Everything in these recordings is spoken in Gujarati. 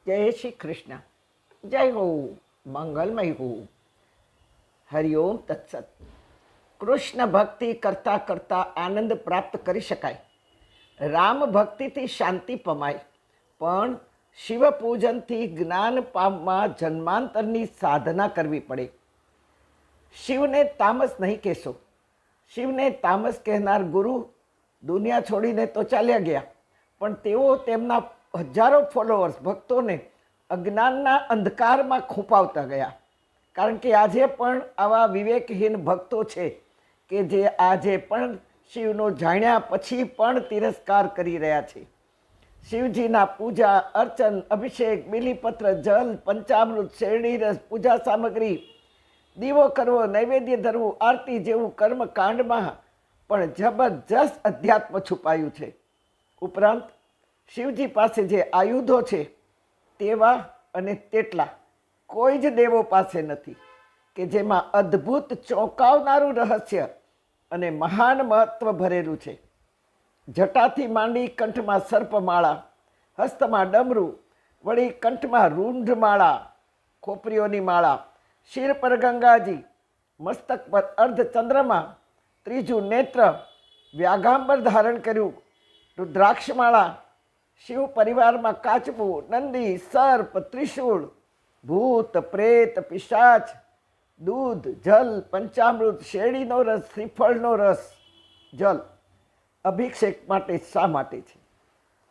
જય શ્રી કૃષ્ણ. જય હો, મંગલમય હો. હરિઓમ તત્સત. કૃષ્ણ ભક્તિ કરતાં કરતાં આનંદ પ્રાપ્ત કરી શકાય, રામ ભક્તિથી શાંતિ પમાય, પણ શિવ પૂજનથી જ્ઞાન પામવા જન્માંતરની સાધના કરવી પડે. શિવને તામસ નહીં કહેશો. શિવને તામસ કહેનાર ગુરુ દુનિયા છોડીને તો ચાલ્યા ગયા, પણ તેઓ તેમના હજારો ફોલોઅર્સ ભક્તોને અજ્ઞાનના અંધકારમાં ખૂંપાવતા ગયા. કારણ કે આજે પણ આવા વિવેકહીન ભક્તો છે કે જે આજે પણ શિવનો જાણ્યા પછી પણ તિરસ્કાર કરી રહ્યા છે. શિવજીના પૂજા અર્ચન, અભિષેક, બિલીપત્ર, જલ, પંચામૃત, શેરડી રસ, પૂજા સામગ્રી, દીવો કરવો, નૈવેદ્ય ધરવું, આરતી જેવું કર્મકાંડમાં પણ જબરજસ્ત અધ્યાત્મ છુપાયું છે. ઉપરાંત શિવજી પાસે જે આયુધો છે તેવા અને તેટલા કોઈ જ દેવો પાસે નથી કે જેમાં અદ્ભુત ચોંકાવનારું રહસ્ય અને મહાન મહત્વ ભરેલું છે. જટાથી માંડી કંઠમાં સર્પમાળા, હસ્તમાં ડમરું, વળી કંઠમાં રૂંઢમાળા, ખોપરીઓની માળા, શિર પર ગંગાજી, મસ્તક પર અર્ધચંદ્રમાં, ત્રીજું નેત્ર, વ્યાઘાંબર ધારણ કર્યું, રુદ્રાક્ષમાળા, શિવ પરિવારમાં કાચબું, નંદી, સર્પ, ત્રિશૂળ, ભૂત, પ્રેત, પિશાચ, દૂધ, જલ, પંચામૃત, શેરડીનો રસ, શ્રીફળનો રસ, જલ અભિષેક માટે શા માટે છે?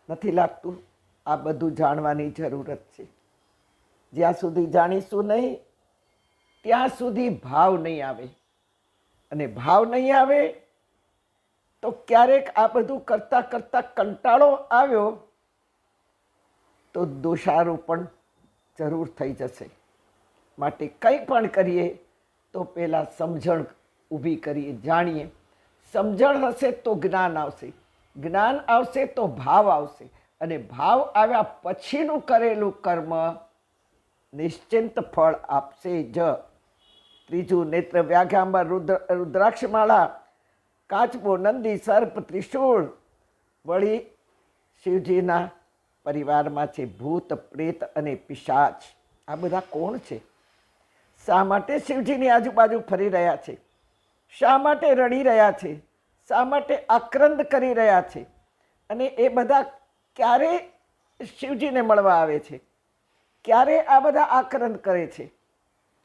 નથી લાગતું આ બધું જાણવાની જરૂરત છે. જ્યાં સુધી જાણીશું નહીં ત્યાં સુધી ભાવ નહીં આવે, અને ભાવ નહીં આવે તો ક્યારેક આ બધું કરતાં કરતાં કંટાળો આવ્યો તો દોષારોપણ જરૂર થઈ જશે. માટે કંઈ પણ કરીએ તો પહેલાં સમજણ ઊભી કરીએ, જાણીએ. સમજણ હશે તો જ્ઞાન આવશે, જ્ઞાન આવશે તો ભાવ આવશે, અને ભાવ આવ્યા પછીનું કરેલું કર્મ નિશ્ચિંત ફળ આપશે જ. ત્રીજું નેત્ર, વ્યાઘાંબર, રુદ્રાક્ષમાળા, કાચબો, નંદી, સર્પ, ત્રિશૂળ, વળી શિવજીના પરિવારમાં છે ભૂત, પ્રેત અને પિશાચ. આ બધા કોણ છે? શા માટે શિવજીની આજુબાજુ ફરી રહ્યા છે? શા માટે રડી રહ્યા છે? શા માટે આક્રંદ કરી રહ્યા છે? અને એ બધા ક્યારે શિવજીને મળવા આવે છે? ક્યારે આ બધા આક્રંદ કરે છે?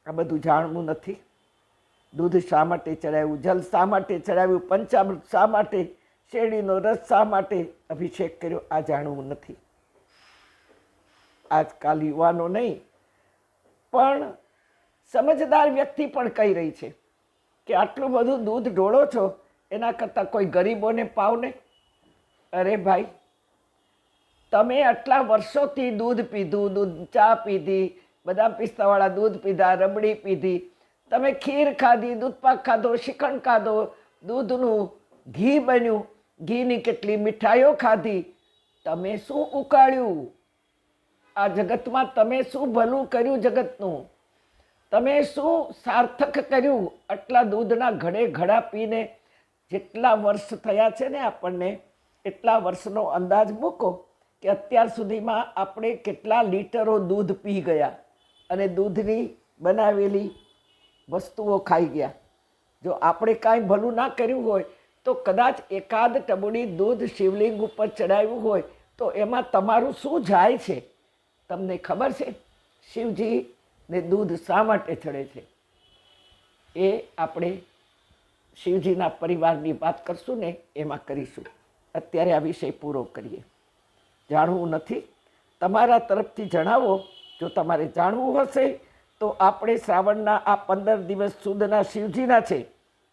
આ બધું જાણવું નથી. દૂધ શા માટે ચડાવ્યું? જલ શા માટે ચડાવ્યું? પંચામૃત શા માટે? શેરડીનો રસ શા માટે અભિષેક કર્યો? આ જાણવું નથી. આજકાલ યુવાનો નહીં પણ સમજદાર વ્યક્તિ પણ કહી રહી છે કે આટલું બધું દૂધ ઢોળો છો એના કરતાં કોઈ ગરીબોને પાવ ને. અરે ભાઈ, તમે આટલા વર્ષોથી દૂધ પીધું, દૂધ ચા પીધી, બદામ પિસ્તાવાળા દૂધ પીધા, રબડી પીધી, તમે ખીર ખાધી, દૂધપાક ખાધો, શ્રીખંડ ખાધો, દૂધનું ઘી બન્યું, ઘીની કેટલી મીઠાઈઓ ખાધી. તમે શું ઉકાળ્યું આ જગતમાં? તમે શું ભલું કર્યું જગતનું? તમે શું સાર્થક કર્યું? આટલા દૂધના ઘડે ઘડા પીને જેટલા વર્ષ થયા છે ને આપણને, એટલા વર્ષનો અંદાજ મૂકો કે અત્યાર સુધીમાં આપણે કેટલા લીટરો દૂધ પી ગયા અને દૂધની બનાવેલી વસ્તુઓ ખાઈ ગયા. જો આપણે કાંઈ ભલું ના કર્યું હોય તો કદાચ એકાદ ટબુડી દૂધ શિવલિંગ ઉપર ચડાવ્યું હોય તો એમાં તમારું શું જાય છે? તમને ખબર છે શિવજીને દૂધ શા માટે ચડે છે? એ આપણે શિવજીના પરિવારની વાત કરશું ને એમાં કરીશું. અત્યારે આ વિષય પૂરો કરીએ. જાણવું નથી? તમારા તરફથી જણાવો. જો તમારે જાણવું હશે તો આપણે શ્રાવણના આ 15 દિવસ સુધના શિવજીના છે.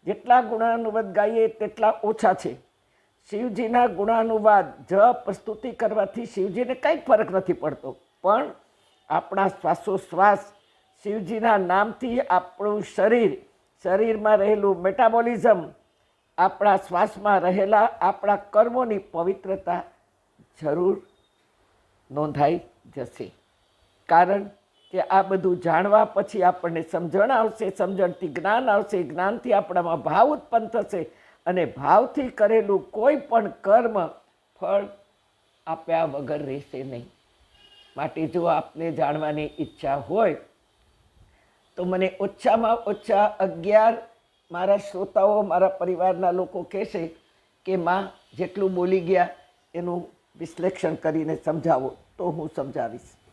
જેટલા ગુણાનુવાદ ગાઈએ તેટલા ઓછા છે. શિવજીના ગુણાનુવાદ, જપ, સ્તુતિ કરવાથી શિવજીને કંઈ ફરક નથી પડતો, પણ આપણા શ્વાસોશ્વાસ શિવજીના નામથી આપણું શરીરમાં રહેલું મેટાબોલિઝમ, આપણા શ્વાસમાં રહેલા આપણા કર્મોની પવિત્રતા જરૂર નોંધાઈ જશે. કારણ કે આ બધું જાણવા પછી આપણને સમજણ આવશે, સમજણથી જ્ઞાન આવશે, જ્ઞાનથી આપણામાં ભાવ ઉત્પન્ન થશે, અને ભાવથી કરેલું કોઈ પણ કર્મ ફળ આપ્યા વગર રહેશે નહીં. માટે જો આપને જાણવાની ઈચ્છા હોય તો મને ઓછામાં ઓછા 11 મારા શ્રોતાઓ, મારા પરિવારના લોકો કહેશે કે માં જેટલું બોલી ગયા એનું વિશ્લેષણ કરીને સમજાવો, તો હું સમજાવીશ.